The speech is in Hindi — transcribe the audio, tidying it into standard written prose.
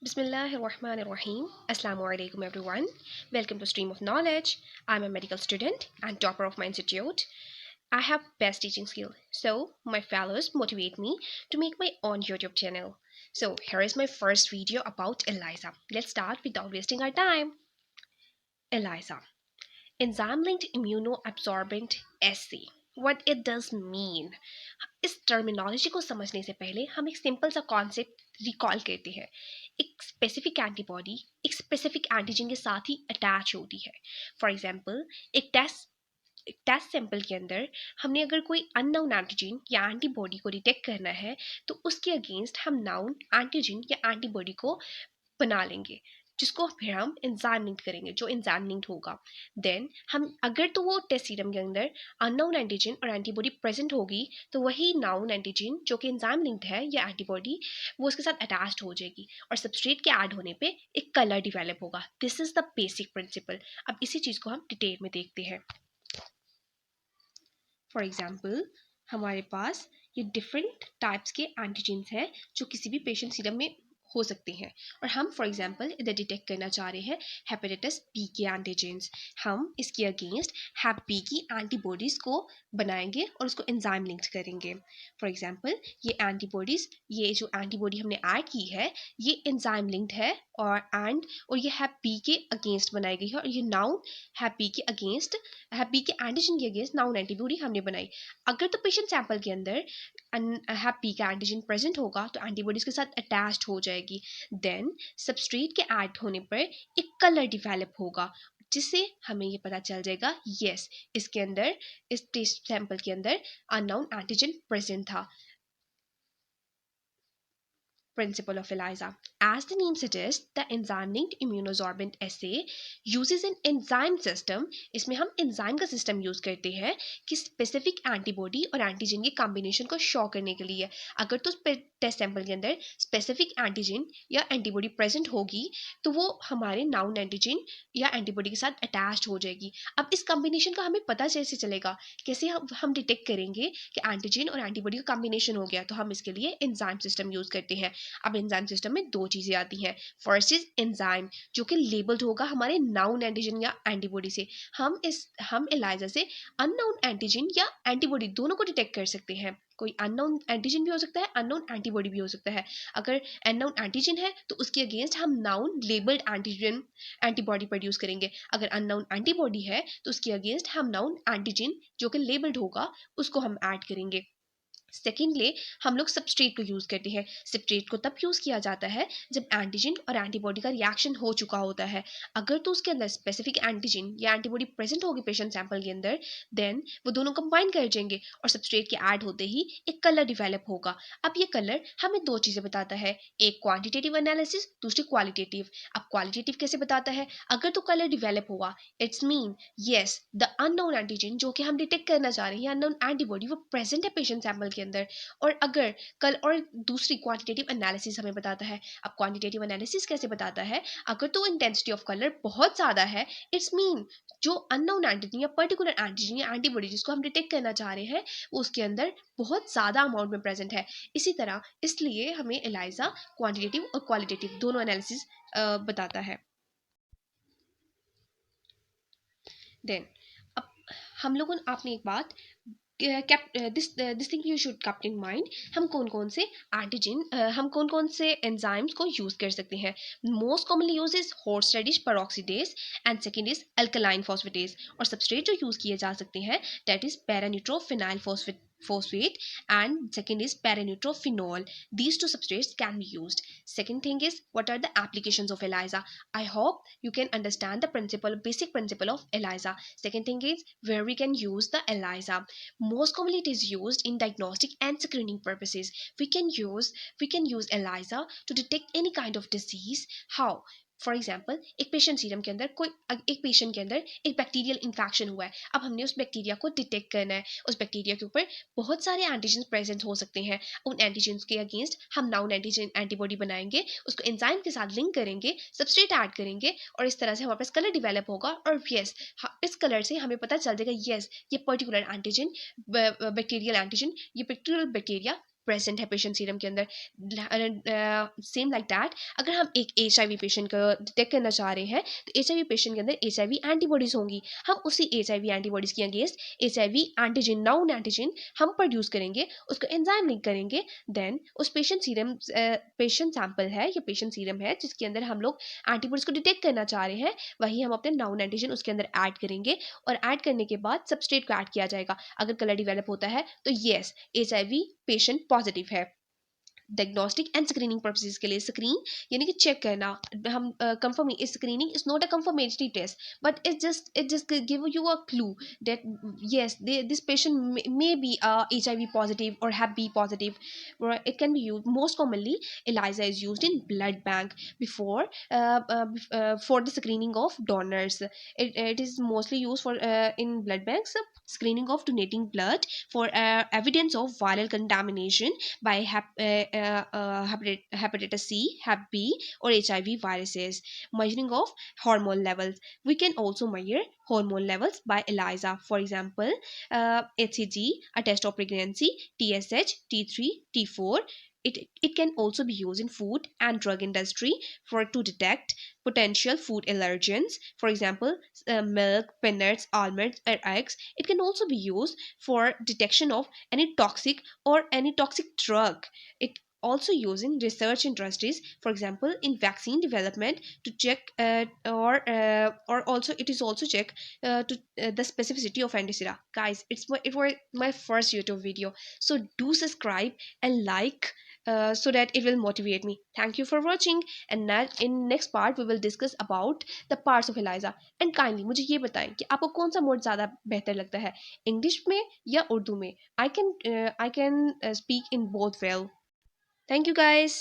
Bismillahirrahmanirrahim. Assalamu alaikum everyone. Welcome to Stream of Knowledge. I'm a medical student and topper of my institute. I have best teaching skill, so my fellows motivate me to make my own YouTube channel. So here is my first video about Elisa. Let's start without wasting our time. Elisa, enzyme-linked immunosorbent assay. What it does mean? इस टर्मिनोलॉजी को समझने से पहले हम एक सिंपल सा कॉन्सेप्ट रिकॉल करते हैं। एक स्पेसिफिक एंटीबॉडी एक स्पेसिफिक एंटीजन के साथ ही अटैच होती है। फॉर एग्जांपल एक टेस्ट सैंपल के अंदर हमने अगर कोई अननोन एंटीजन या एंटीबॉडी को डिटेक्ट करना है तो उसके अगेंस्ट हम नाउन एंटीजन या एंटीबॉडी को बना लेंगे, जिसको फिर हम एंजाइम लिंक्ड करेंगे, जो एंजाइम लिंक्ड होगा। देन हम अगर तो वो टेस्ट सीरम के अंदर अननोन एंटीजन और एंटीबॉडी प्रेजेंट होगी तो वही नाउन एंटीजन जो कि एंजाइम लिंक्ड है या एंटीबॉडी वो उसके साथ अटैच्ड हो जाएगी और सबस्ट्रेट के ऐड होने पे एक कलर डिवेलप होगा। This is the basic principle. अब इसी चीज़ को हम डिटेल में देखते हैं। फॉर एग्जाम्पल हमारे पास ये डिफरेंट टाइप्स के एंटीजन्स हैं जो किसी भी पेशेंट सीरम में हो सकते हैं और हम फॉर एग्जांपल इधर डिटेक्ट करना चाह रहे हैं हेपेटाइटिस बी के एंटीजेंस। हम इसके अगेंस्ट हैप बी की एंटीबॉडीज़ को बनाएंगे और उसको एंजाइम लिंक्ड करेंगे। फॉर एग्जांपल ये एंटीबॉडीज़, ये जो एंटीबॉडी हमने ऐड की है ये एंजाइम लिंक्ड है और ये हैप बी के अगेंस्ट बनाई गई है और ये नाउन हैप बी के एंटीजन के अगेंस्ट नाउन एंटीबॉडी हमने बनाई। अगर तो पेशेंट सैंपल के अंदर हैप बी का एंटीजन प्रेजेंट होगा तो एंटीबॉडीज़ के साथ अटैच्ड हो जाएगी। देन सबस्ट्रेट के ऐड होने पर एक कलर डिवेलप होगा जिससे हमें ये पता चल जाएगा यस इसके अंदर इस टेस्ट सैंपल के अंदर अननोन एंटीजन प्रेजेंट था। Principle of ELISA. As the name suggests, the enzyme-linked immunosorbent assay uses an enzyme system. इसमें हम enzyme का system use करते हैं कि specific antibody और antigen के combination को show करने के लिए। अगर तो टेस्ट सैंपल के अंदर स्पेसिफिक एंटीजन या एंटीबॉडी प्रेजेंट होगी तो वो हमारे नाउन एंटीजन या एंटीबॉडी के साथ अटैच्ड हो जाएगी। अब इस कॉम्बिनेशन का हमें पता कैसे चलेगा, कैसे हम डिटेक्ट करेंगे कि एंटीजन और एंटीबॉडी का कॉम्बिनेशन हो गया, तो हम इसके लिए एंजाइम सिस्टम यूज करते हैं। अब एंजाइम सिस्टम में दो चीजें आती हैं। फर्स्ट इज एंजाइम जो कि लेबल्ड होगा हमारे नाउन एंटीजन या एंटीबॉडी से। हम एलाइजा से अननोन एंटीजन या एंटीबॉडी दोनों को डिटेक्ट कर सकते हैं। कोई अननोन एंटीजन भी हो सकता है, अननोन एंटीबॉडी भी हो सकता है। अगर अननोन एंटीजन है तो उसके अगेंस्ट हम noun labelled antigen antibody produce करेंगे। अगर अननोन एंटीबॉडी है तो उसके अगेंस्ट हम नाउन एंटीजन जो कि लेबल्ड होगा उसको हम ऐड करेंगे। सेकेंडली हम लोग सबस्ट्रेट को यूज़ करते हैं। सबस्ट्रेट को तब यूज़ किया जाता है जब एंटीजन और एंटीबॉडी का रिएक्शन हो चुका होता है। अगर तो उसके अंदर स्पेसिफिक एंटीजन या एंटीबॉडी प्रेजेंट होगी पेशेंट सैंपल के अंदर, देन वो दोनों कंबाइन कर जाएंगे और सबस्ट्रेट के ऐड होते ही एक कलर डिवेलप होगा। अब ये कलर हमें दो चीज़ें बताता है, एक क्वान्टिटेटिव एनालिसिस, दूसरी क्वालिटेटिव। अब क्वालिटेटिव कैसे बताता है? अगर तो कलर डिवेलप हुआ it's mean yes the unknown antigen जो कि हम डिटेक्ट करना चाह रहे हैं, अननोन एंटीबॉडी वो प्रेजेंट है पेशेंट सैंपल के अंदर। और दूसरी क्वांटिटेटिव एनालिसिस हमें बताता है। अब क्वांटिटेटिव एनालिसिस कैसे बताता है? अगर तो इंटेंसिटी ऑफ कलर बहुत ज़्यादा है इट्स मीन जो अननोन एंटीजन या पर्टिकुलर एंटीजन या एंटीबॉडी जिसको हम डिटेक्ट करना चाह रहे हैं वो उसके अंदर बहुत ज़्यादा अमाउंट में प्रेजेंट है। इसी तरह इसलिए हमें एलाइजा क्वांटिटेटिव और क्वालिटेटिव दोनों एनालिसिस बताता है। देन अब हम लोगों आपने एक बात this thing you should keep in mind, हम कौन कौन से एंजाइम्स को यूज कर सकते हैं। Most commonly use is horse radish peroxidase and second is alkaline phosphatase. और सबस्ट्रेट जो यूज किए जा सकते हैं that is paranitrophenyl phosphate and second is paraneurophenol. These two substrates can be used. Second thing is what are the applications of ELISA. I hope you can understand the basic principle of ELISA. Second thing is where we can use the ELISA. Most commonly it is used in diagnostic and screening purposes. We can use ELISA to detect any kind of disease. How? For example एक पेशेंट सीरम के अंदर एक पेशेंट के अंदर एक बैक्टीरियल इन्फेक्शन हुआ है। अब हमने उस बैक्टीरिया को डिटेक्ट करना है। उस बैक्टीरिया के ऊपर बहुत सारे एंटीजन प्रेजेंट हो सकते हैं। उन एंटीजन के अगेंस्ट हम नाउन एंटीजन एंटीबॉडी बनाएंगे, उसको एंजाइम के साथ लिंक करेंगे, सबस्ट्रेट ऐड करेंगे और इस तरह से हमारे पास कलर डिवेलप होगा। और यस इस कलर से हमें पता चल जाएगा यस ये पर्टिकुलर एंटीजन बैक्टीरियल एंटीजन, ये पर्टिकुलर बैक्टीरिया प्रेजेंट है पेशेंट सीरम के अंदर। सेम लाइक दैट, अगर हम एक HIV पेशेंट को डिटेक्ट करना चाह रहे हैं तो HIV पेशेंट के अंदर HIV एंटीबॉडीज होंगी, हम उसी HIV एंटीबॉडीज के against HIV antigen, noun antigen हम प्रोड्यूस करेंगे, उसको एंजाइम लिंक करेंगे। देन उस पेशेंट सीरम, पेशेंट सैंपल है या पेशेंट सीरम है जिसके अंदर हम लोग एंटीबॉडीज को डिटेक्ट करना चाह रहे हैं, वही हम अपने नाउन एंटीजन उसके अंदर ऐड करेंगे, और ऐड करने के बाद सबस्ट्रेट को ऐड किया जाएगा। अगर कलर डिवेलप होता है तो येस, HIV पेशेंट पॉजिटिव है। डायग्नोस्टिक एंड स्क्रीनिंग पर्पसेस के लिए, स्क्रीन यानी कि चेक करना, हम कंफर्म, इस screening is not a confirmatory test, but it just give you a clue that yes, this patient may be HIV positive or Hep B positive, or it can be used most commonly. ELISA is used in blood bank before for the screening of donors. It is mostly used for in blood banks, screening of donating blood for evidence of viral contamination by hepatitis C, Hep B, or HIV viruses. Measuring of hormone levels. We can also measure hormone levels by ELISA. For example, HCG, a test of pregnancy, TSH, T3, T4. It can also be used in food and drug industry for to detect potential food allergens. For example, milk, peanuts, almonds, or eggs. It can also be used for detection of any toxic drug. It also used in research industries, for example in vaccine development, to check or also it is also check to the specificity of antisera. Guys, it was my first YouTube video, so do subscribe and like, so that it will motivate me. Thank you for watching, and in next part we will discuss about the parts of ELISA. And kindly मुझे ये बताएं कि आपको कौन सा मोड ज़्यादा बेहतर लगता है, इंग्लिश में या उर्दू में? I can speak in both well. Thank you guys.